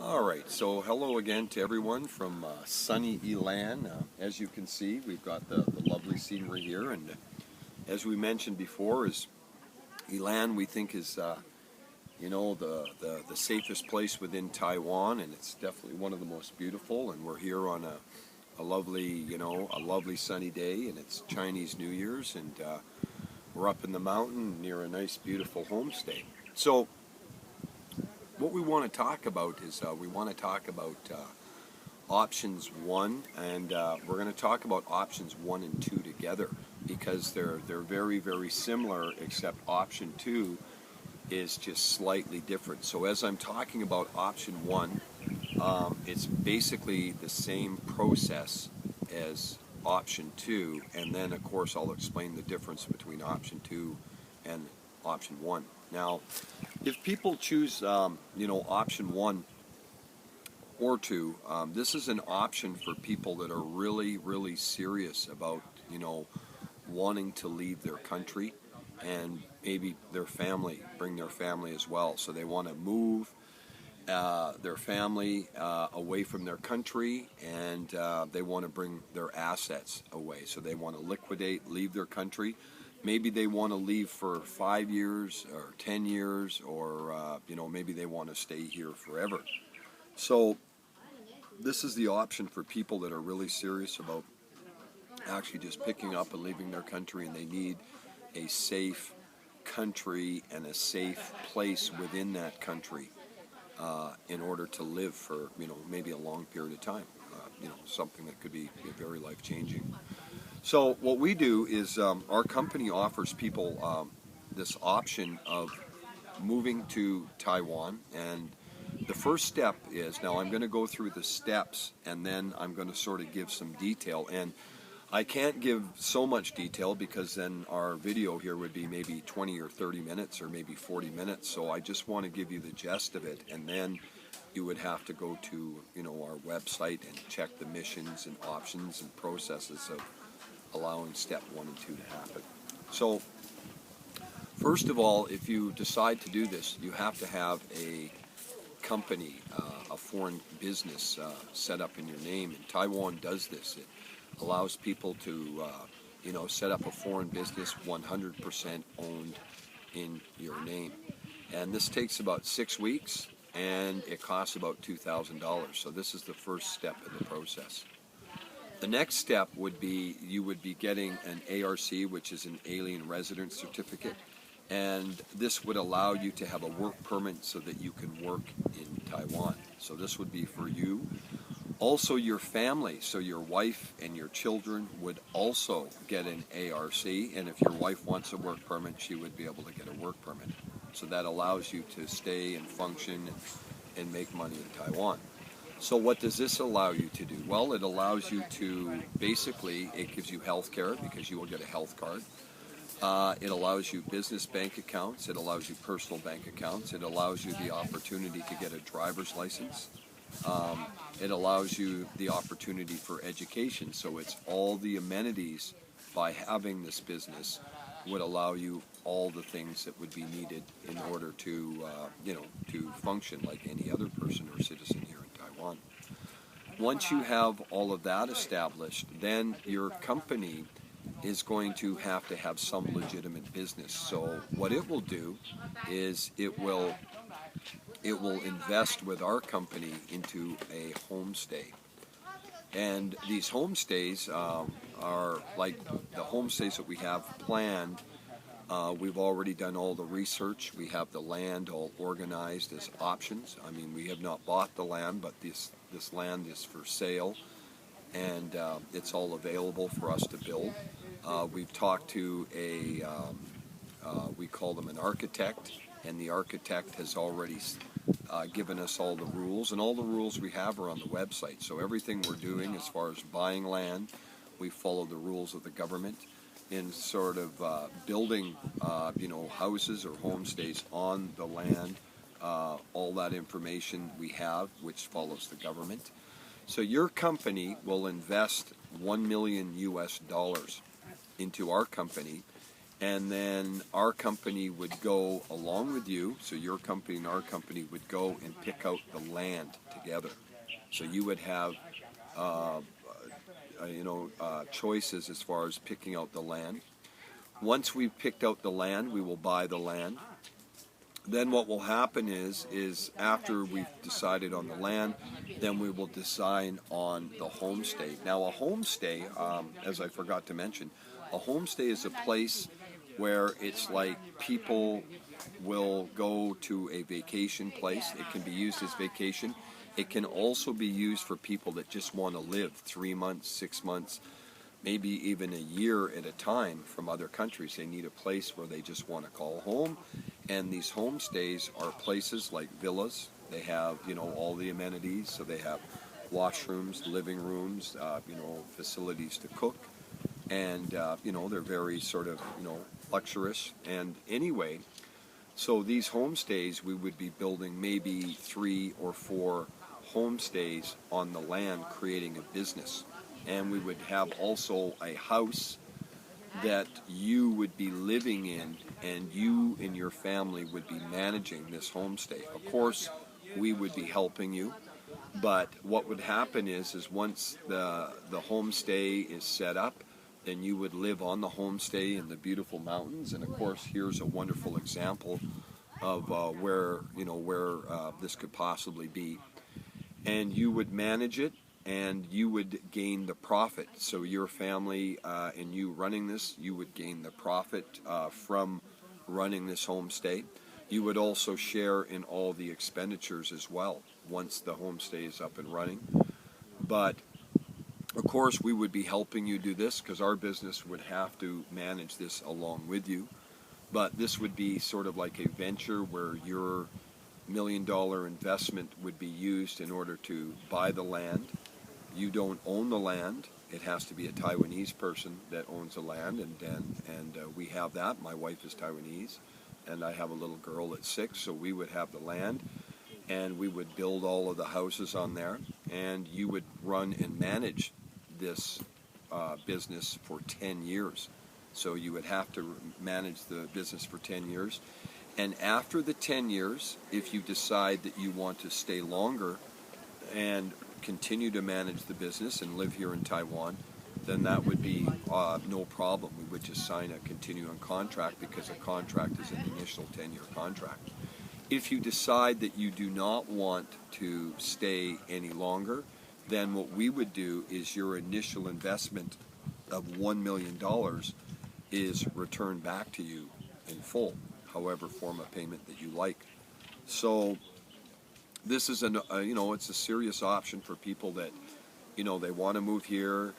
All right, so hello again to everyone from sunny Elan. As you can see, we've got the lovely scenery here, and as we mentioned before, is Elan we think is the safest place within Taiwan, and it's definitely one of the most beautiful. And we're here on a lovely a lovely sunny day, and it's Chinese New Year's, and we're up in the mountain near a nice beautiful homestay. So what we want to talk about is we want to talk about options one, and we're going to talk about options one and two together because they're very similar, except option two is just slightly different. So as I'm talking about option one, it's basically the same process as option two, and then of course I'll explain the difference between option two and option one. Now, if people choose option one or two, this is an option for people that are really serious about wanting to leave their country, and maybe bring their family as well. So they want to move their family away from their country, and they want to bring their assets away. So they want to leave their country. Maybe they want to leave for 5 years or 10 years, or maybe they want to stay here forever. So this is the option for people that are really serious about actually just picking up and leaving their country, and they need a safe country and a safe place within that country in order to live for maybe a long period of time, something that could be very life-changing. So what we do is our company offers people this option of moving to Taiwan, and the first step is, now I'm going to go through the steps, and then I'm going to sort of give some detail. And I can't give so much detail because then our video here would be maybe 20 or 30 minutes or maybe 40 minutes. So I just want to give you the gist of it, and then you would have to go to our website and check the missions and options and processes of allowing step one and two to happen. So first of all, if you decide to do this, you have to have a company, a foreign business set up in your name. And Taiwan does this. It allows people to set up a foreign business 100% owned in your name. And this takes about 6 weeks, and it costs about $2,000. So this is the first step in the process. The next step would be you would be getting an ARC, which is an Alien Residence Certificate, and this would allow you to have a work permit so that you can work in Taiwan. So this would be for you. Also your family, so your wife and your children would also get an ARC, and if your wife wants a work permit, she would be able to get a work permit. So that allows you to stay and function and make money in Taiwan. So what does this allow you to do? Well, it allows you to, basically, it gives you health care because you will get a health card. It allows you business bank accounts. It allows you personal bank accounts. It allows you the opportunity to get a driver's license. It allows you the opportunity for education. So it's all the amenities by having this business would allow you all the things that would be needed in order to, to function like any other person or citizen here in Taiwan. Once you have all of that established, then your company is going to have some legitimate business. So what it will do is it will invest with our company into a homestay. And these homestays are like the homestays that we have planned. We've already done all the research. We have the land all organized as options. I mean, we have not bought the land, but this land is for sale, and it's all available for us to build. We've talked to we call them an architect, and the architect has already given us all the rules, and all the rules we have are on the website. So everything we're doing as far as buying land, we follow the rules of the government. In sort of building, houses or homestays on the land, all that information we have, which follows the government. So your company will invest $1 million into our company, and then our company would go along with you. So your company and our company would go and pick out the land together. So you would have choices as far as picking out the land. Once we've picked out the land, we will buy the land. Then what will happen is after we've decided on the land, then we will decide on the homestay. Now a homestay, as I forgot to mention, a homestay is a place where it's like people will go to a vacation place. It can be used as vacation. It can also be used for people that just want to live 3 months, 6 months, maybe even a year at a time from other countries. They need a place where they just want to call home. And these homestays are places like villas. They have, all the amenities. So they have washrooms, living rooms, facilities to cook. And, they're very sort of, luxurious. And anyway, so these homestays, we would be building maybe 3 or 4 homestays on the land, creating a business. And we would have also a house that you would be living in, and you and your family would be managing this homestay. Of course, we would be helping you, but what would happen is once the homestay is set up, then you would live on the homestay in the beautiful mountains. And of course, here's a wonderful example of where this could possibly be. And you would manage it, and you would gain the profit. So your family and you running this, you would gain the profit from running this homestay. You would also share in all the expenditures as well once the homestay is up and running. But of course, we would be helping you do this because our business would have to manage this along with you. But this would be sort of like a venture where your $1 million investment would be used in order to buy the land. You don't own the land. It has to be a Taiwanese person that owns the land, and we have that. My wife is Taiwanese, and I have a little girl that's 6, so we would have the land, and we would build all of the houses on there, and you would run and manage this business for 10 years. So you would have to manage the business for 10 years. And after the 10 years, if you decide that you want to stay longer and continue to manage the business and live here in Taiwan, then that would be no problem. We would just sign a continuing contract because a contract is an initial 10-year contract. If you decide that you do not want to stay any longer, then what we would do is your initial investment of $1 million is returned back to you in full, however form of payment that you like. So this is it's a serious option for people that, they want to move here.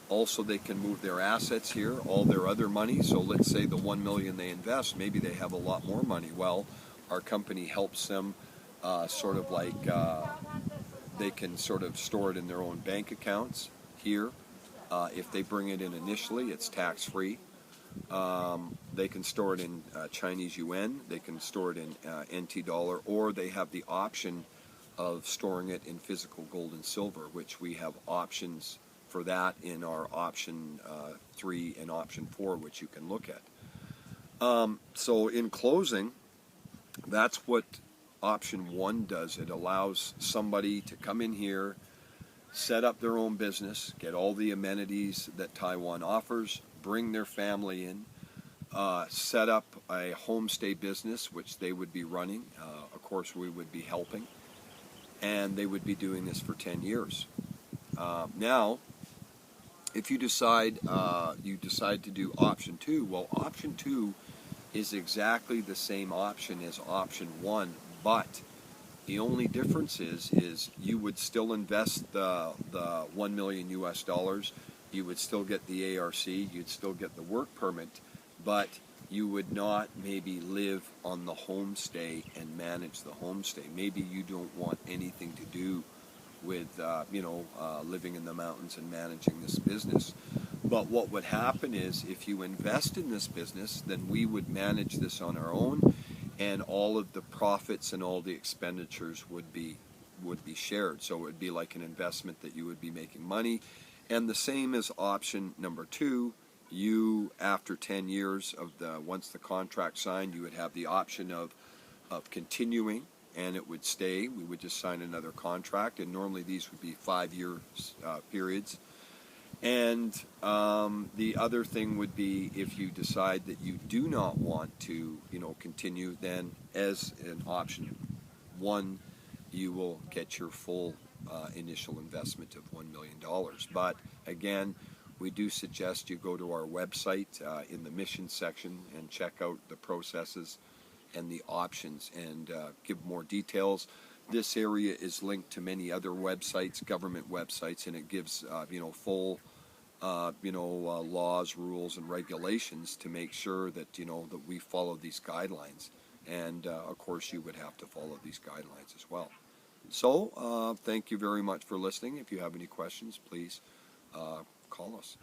Also, they can move their assets here, all their other money. So let's say the $1 million they invest, maybe they have a lot more money. Well, our company helps them sort of like they can sort of store it in their own bank accounts here. If they bring it in initially, it's tax-free. They can store it in Chinese yuan, they can store it in NT dollar, or they have the option of storing it in physical gold and silver, which we have options for that in our option 3 and option 4, which you can look at. So in closing, that's what option 1 does. It allows somebody to come in here, set up their own business, get all the amenities that Taiwan offers, bring their family in, set up a homestay business, which they would be running. Of course, we would be helping, and they would be doing this for 10 years. Now, if you decide to do option 2, well, option 2 is exactly the same option as option 1, but the only difference is you would still invest the $1 million US dollars. You would still get the ARC, you'd still get the work permit, but you would not maybe live on the homestay and manage the homestay. Maybe you don't want anything to do with living in the mountains and managing this business. But what would happen is if you invest in this business, then we would manage this on our own, and all of the profits and all the expenditures would be shared. So it would be like an investment that you would be making money. And the same as option number 2, you, after 10 years of once the contract signed, you would have the option of continuing, and it would stay. We would just sign another contract, and normally these would be 5-year periods. And the other thing would be, if you decide that you do not want to, continue, then as an option one, you will get your full initial investment of $1 million. But again, we do suggest you go to our website in the mission section and check out the processes and the options and give more details. This area is linked to many other websites, government websites, and it gives full laws, rules, and regulations to make sure that that we follow these guidelines. And of course, you would have to follow these guidelines as well. So thank you very much for listening. If you have any questions, please call us.